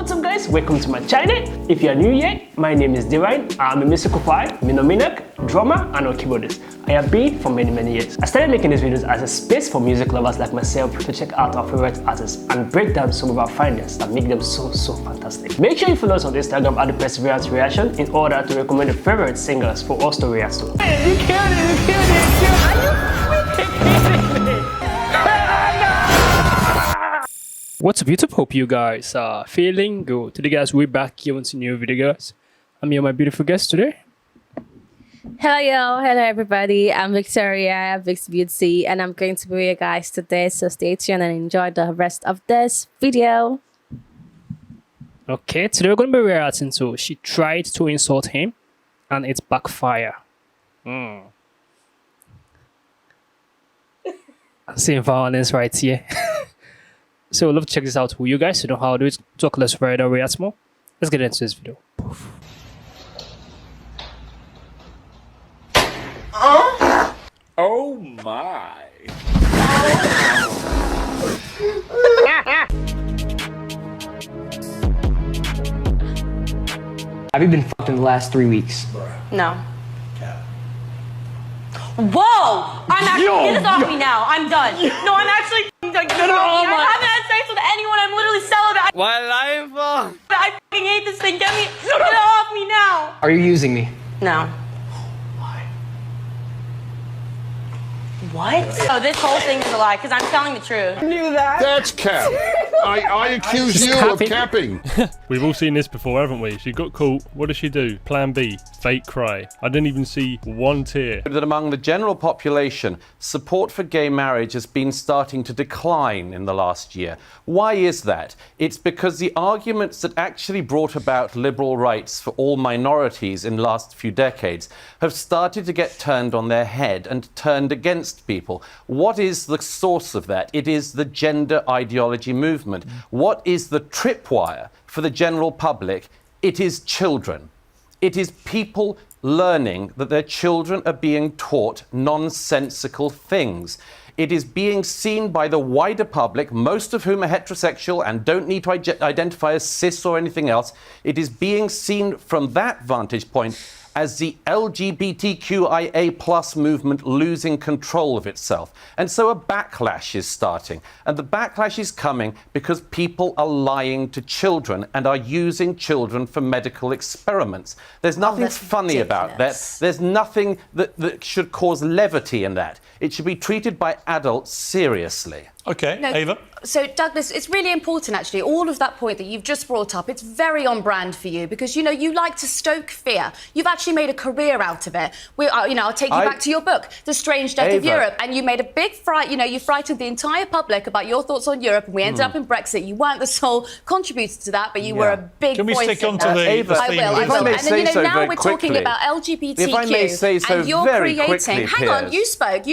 What's up guys, welcome to my channel. If you are new here, my name is Divine. I'm a musical choir, minominak, drummer and a keyboardist. I have been for many years. I started making these videos as a space for music lovers like myself to check out our favorite artists and break down some of our findings that make them so fantastic. Make sure you follow us on Instagram at the Perseverance Reaction in order to recommend your favorite singers for us to react to. Hey, you killed it. What's up YouTube? Hope you guys are feeling good. Today guys, we're back here with a new video guys. I'm here with my beautiful guest today. Hello everybody. I'm Victoria, Vix Beauty, and I'm going to be with you guys today. So stay tuned and enjoy the rest of this video. Okay, today we're going to be reacting to She Tried to Insult Him and It's Backfired. Same violence right here. So we'd love to check this out for you guys. You know how to do it. Talk less, further, react more. Let's get into this video. Oh my. Have you been fucked in the last 3 weeks? No. Whoa! I'm actually, get this off me now. I'm done. No, I'm actually done. I haven't had sex with anyone. I'm literally celibate. My life. I fucking hate this thing. Get it off me now. Are you using me? No. What? Oh, this whole thing is a lie because I'm telling the truth. I knew that. That's cap. I accuse you of capping. We've all seen this before, haven't we? She got caught. What does she do? Plan B. Fake cry. I didn't even see one tear. That among the general population, support for gay marriage has been starting to decline in the last year. Why is that? It's because the arguments that actually brought about liberal rights for all minorities in the last few decades have started to get turned on their head and turned against people. What is the source of that? It is the gender ideology movement. What is the tripwire for the general public? It is children. It is people learning that their children are being taught nonsensical things. It is being seen by the wider public, most of whom are heterosexual and don't need to identify as cis or anything else. It is being seen from that vantage point as the LGBTQIA+ movement losing control of itself. And so a backlash is starting. And the backlash is coming because people are lying to children and are using children for medical experiments. There's nothing funny about that. There's nothing that should cause levity in that. It should be treated by adults seriously. Okay, No, Ava. So, Douglas, it's really important, actually, all of that point that you've just brought up, it's very on brand for you because, you know, you like to stoke fear. You've actually made a career out of it. I'll take you back to your book, The Strange Death of Europe, and you made a big fright, you frightened the entire public about your thoughts on Europe, and we ended up in Brexit. You weren't the sole contributor to that, but you were a big Can we voice. stick on to the Ava, theme? I will. may And say then, so now very we're talking quickly. about LGBTQ, If I may say so and you're very creating... quickly, Hang on, Piers. you spoke.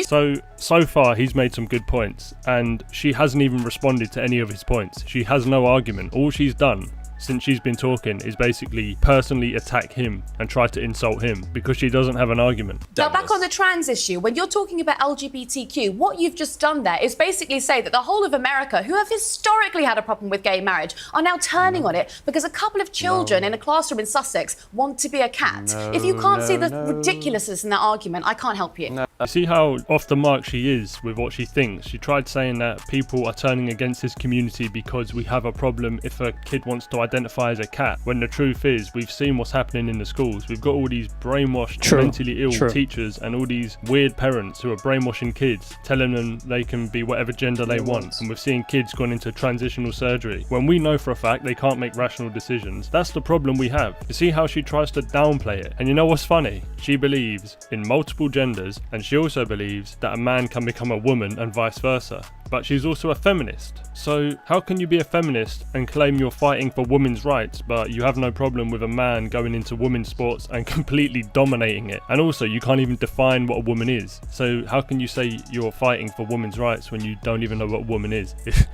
So far, he's made some good points, and she hasn't even responded to any of his points. She has no argument. All she's done since she's been talking is basically personally attack him and try to insult him because she doesn't have an argument. Now, back on the trans issue, when you're talking about LGBTQ, what you've just done there is basically say that the whole of America, who have historically had a problem with gay marriage, are now turning on it because a couple of children in a classroom in Sussex want to be a cat. If you can't see the ridiculousness in that argument, I can't help you. You see how off the mark she is with what she thinks. She tried saying that people are turning against this community because we have a problem if a kid wants to identify as a cat, when the truth is we've seen what's happening in the schools. We've got all these brainwashed, mentally ill teachers and all these weird parents who are brainwashing kids, telling them they can be whatever gender they want, and we're seeing kids going into transitional surgery when we know for a fact they can't make rational decisions. That's the problem we have. You see how she tries to downplay it, and you know what's funny? She believes in multiple genders, and she also believes that a man can become a woman and vice versa. But she's also a feminist. So how can you be a feminist and claim you're fighting for women's rights, but you have no problem with a man going into women's sports and completely dominating it? And also, you can't even define what a woman is. So how can you say you're fighting for women's rights when you don't even know what a woman is?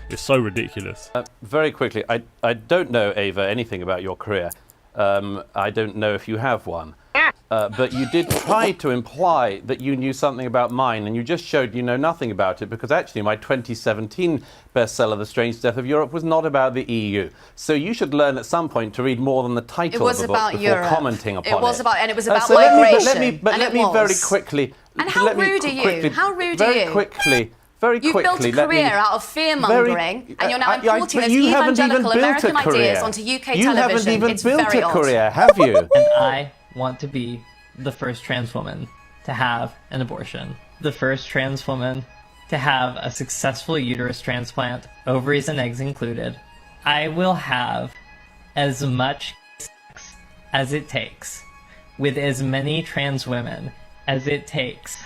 It's so ridiculous. Very quickly, I don't know, Ava, anything about your career. I don't know if you have one. But you did try to imply that you knew something about mine, and you just showed you know nothing about it, because actually my 2017 bestseller, The Strange Death of Europe, was not about the EU. So you should learn at some point to read more than the title of the book before commenting upon it. It was about, and it was about so migration. Let me very quickly. And how rude are you? How rude are you? Very quickly. You've built a career out of fear-mongering, and you're now importing those evangelical American ideas onto UK television. You haven't even it's built very a odd. career, have you? And I want to be the first trans woman to have an abortion. The first trans woman to have a successful uterus transplant, ovaries and eggs included. I will have as much sex as it takes with as many trans women as it takes,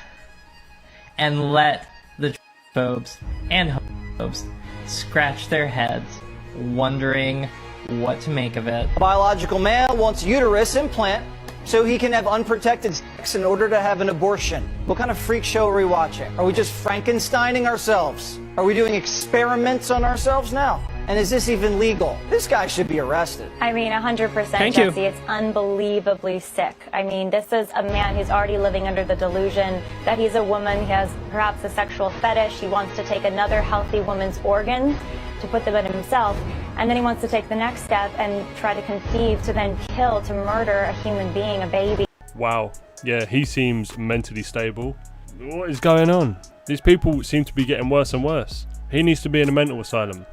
and let the transphobes and homophobes scratch their heads wondering what to make of it. A biological male wants uterus implant so he can have unprotected sex in order to have an abortion. What kind of freak show are we watching? Are we just Frankensteining ourselves? Are we doing experiments on ourselves now? And is this even legal? This guy should be arrested. I mean, 100%, Jesse. It's unbelievably sick. I mean, this is a man who's already living under the delusion that he's a woman. He has perhaps a sexual fetish. He wants to take another healthy woman's organs to put them in himself. And then he wants to take the next step and try to conceive, to then kill, to murder a human being, a baby. Wow. Yeah, he seems mentally stable. What is going on? These people seem to be getting worse and worse. He needs to be in a mental asylum.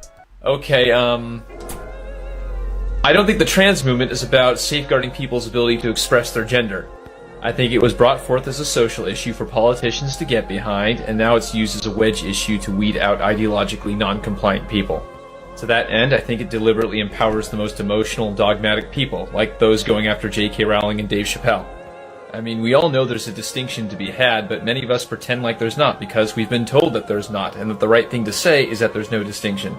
Okay, I don't think the trans movement is about safeguarding people's ability to express their gender. I think it was brought forth as a social issue for politicians to get behind, and now it's used as a wedge issue to weed out ideologically non-compliant people. To that end, I think it deliberately empowers the most emotional and dogmatic people, like those going after J.K. Rowling and Dave Chappelle. I mean, we all know there's a distinction to be had, but many of us pretend like there's not because we've been told that there's not, and that the right thing to say is that there's no distinction.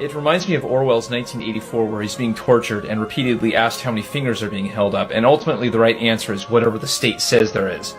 It reminds me of Orwell's 1984, where he's being tortured and repeatedly asked how many fingers are being held up, and ultimately the right answer is whatever the state says there is.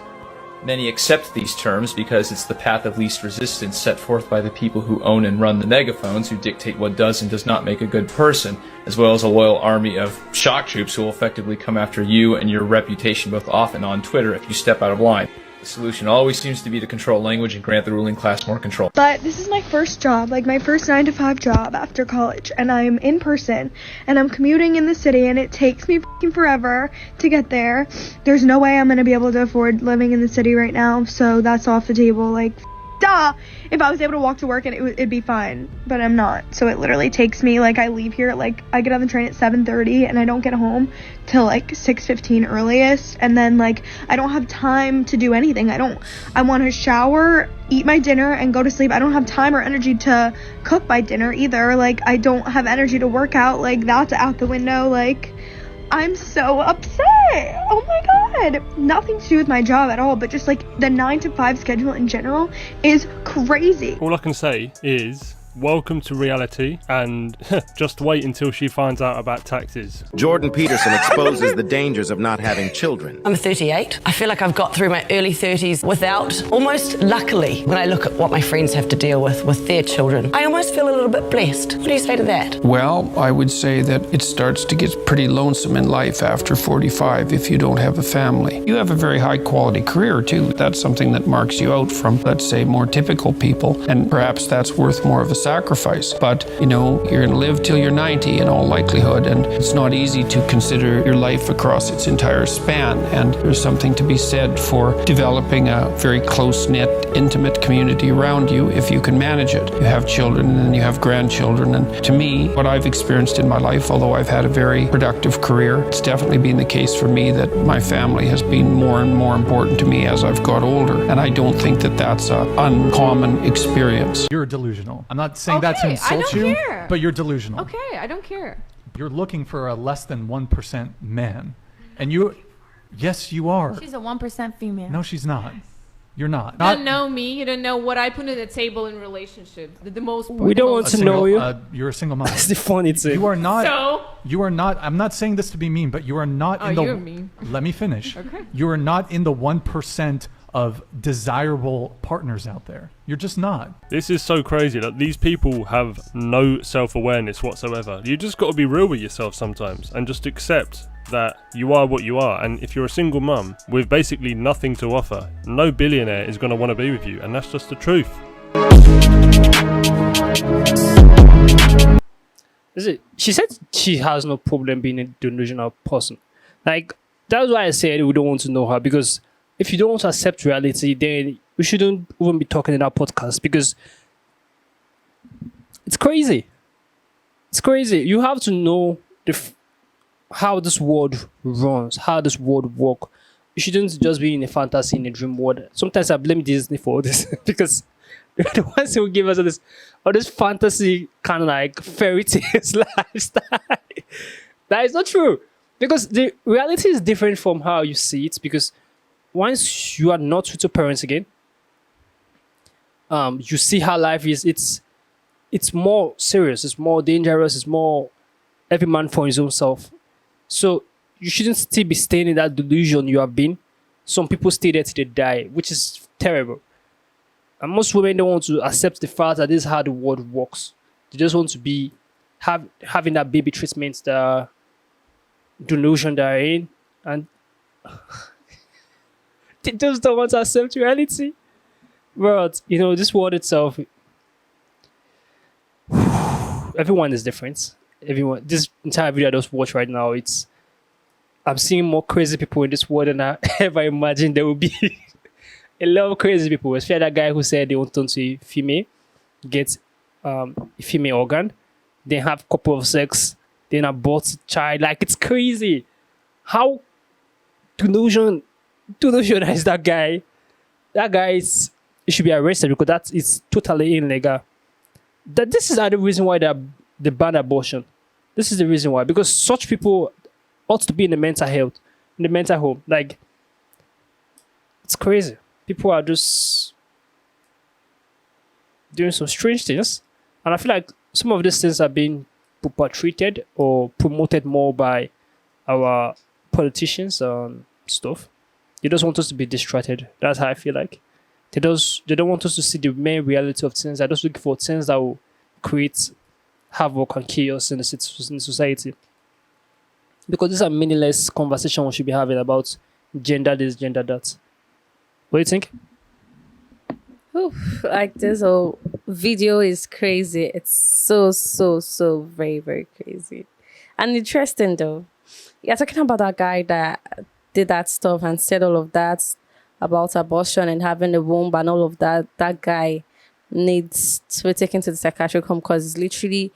Many accept these terms because it's the path of least resistance set forth by the people who own and run the megaphones, who dictate what does and does not make a good person, as well as a loyal army of shock troops who will effectively come after you and your reputation both off and on Twitter if you step out of line. The solution always seems to be to control language and grant the ruling class more control. But this is my first job, like my first 9-to-5 job after college, and I'm in person, and I'm commuting in the city, and it takes me f***ing forever to get there. There's no way I'm gonna be able to afford living in the city right now, so that's off the table. Like, duh! If I was able to walk to work, and it'd be fine, but I'm not. So it literally takes me, like, I leave here, like, I get on the train at 7:30, and I don't get home till like 6:15 earliest, and then like I don't have time to do anything. I want to shower, eat my dinner, and go to sleep. I don't have time or energy to cook my dinner either. Like, I don't have energy to work out. Like, that's out the window. Like, I'm so upset. Oh my god. Nothing to do with my job at all, but just like the 9-to-5 schedule in general is crazy. All I can say is welcome to reality, and just wait until she finds out about taxes. Jordan Peterson exposes the dangers of not having children. I'm 38. I feel like I've got through my early 30s without, almost luckily, when I look at what my friends have to deal with their children, I almost feel a little bit blessed. What do you say to that? Well, I would say that it starts to get pretty lonesome in life after 45 if you don't have a family. You have a very high quality career too. That's something that marks you out from, let's say, more typical people, and perhaps that's worth more of a sacrifice. But, you know, you're going to live till you're 90 in all likelihood, and it's not easy to consider your life across its entire span. And there's something to be said for developing a very close-knit, intimate community around you if you can manage it. You have children and then you have grandchildren, and to me, what I've experienced in my life, although I've had a very productive career, it's definitely been the case for me that my family has been more and more important to me as I've got older, and I don't think that that's an uncommon experience. You're delusional. I'm not saying that to insult you, but you're delusional. Okay, I don't care. You're looking for a less than 1% man, and yes, you are. She's a 1% female. No, she's not. You're not. You don't know me. You don't know what I put on the table in relationships. The most. We don't want to know you. You're a single mom. That's the funny thing. You are not. So? You are not. I'm not saying this to be mean, but you are not in the. You're mean. Let me finish. Okay. You are not in the 1% of desirable partners out there. You're just not. This is so crazy that these people have no self-awareness whatsoever. You just got to be real with yourself sometimes and just accept that you are what you are, and if you're a single mum with basically nothing to offer, no billionaire is going to want to be with you, and that's just the truth. Is it? She said she has no problem being a delusional person. Like, that's why I said we don't want to know her, because if you don't want to accept reality, then we shouldn't even be talking in our podcast, because it's crazy. It's crazy. You have to know how this world runs, how this world works. You shouldn't just be in a fantasy, in a dream world. Sometimes I blame Disney for this because they're the ones who give us all this fantasy kind of like fairy tales lifestyle. That is not true, because the reality is different from how you see it. Because once you are not with your parents again, you see how life is. It's more serious. It's more dangerous. It's more every man for his own self. So you shouldn't still be staying in that delusion you have been. Some people stay there till they die, which is terrible. And most women don't want to accept the fact that this is how the world works. They just want to be having that baby treatment, the delusion they're in, and they just don't want to accept reality. But this world itself, everyone is different. Everyone, this entire video I just watched right now, I'm seeing more crazy people in this world than I ever imagined there will be. A lot of crazy people. Especially that guy who said they want to turn to a female, get a female organ, then have a couple of sex, then abort a child. Like, it's crazy. How delusionized that guy? That guy he should be arrested, because it's totally illegal. This is the reason why they ban abortion. This is the reason why, because such people ought to be in the mental home. Like, it's crazy. People are just doing some strange things, and I feel like some of these things are being perpetrated or promoted more by our politicians and stuff. They just want us to be distracted. That's how I feel like. They don't want us to see the main reality of things. They're just looking for things that will create havoc and chaos in society. Because these are meaningless conversations we should be having about gender this, gender that. What do you think? Oof, like, this whole video is crazy. It's so very, very crazy. And interesting though. You're talking about that guy that did that stuff and said all of that about abortion and having a womb and all of that. That guy needs to be taken to the psychiatric home, because he's literally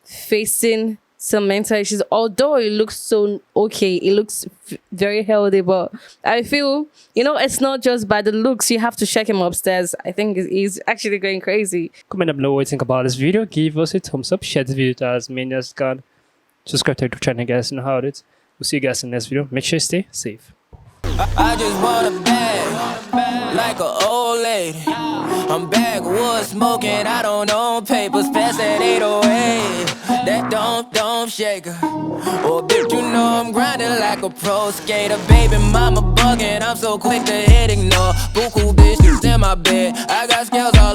facing some mental issues. Although it looks so okay, it looks very healthy, but I feel, it's not just by the looks. You have to check him upstairs. I think he's actually going crazy. Comment down below what you think about this video. Give us a thumbs up, share this video to as many as can. Subscribe to the channel, guys, and know how it is. We'll see you guys in the next video. Make sure you stay safe. I just want a bag, like an old lady. I'm backwoods smoking, I don't own papers, pass that 808. That don't shake her. Oh, bitch, I'm grinding like a pro skater. Baby mama bugging, I'm so quick to hit ignore. Buku bitches in my bed, I got scales all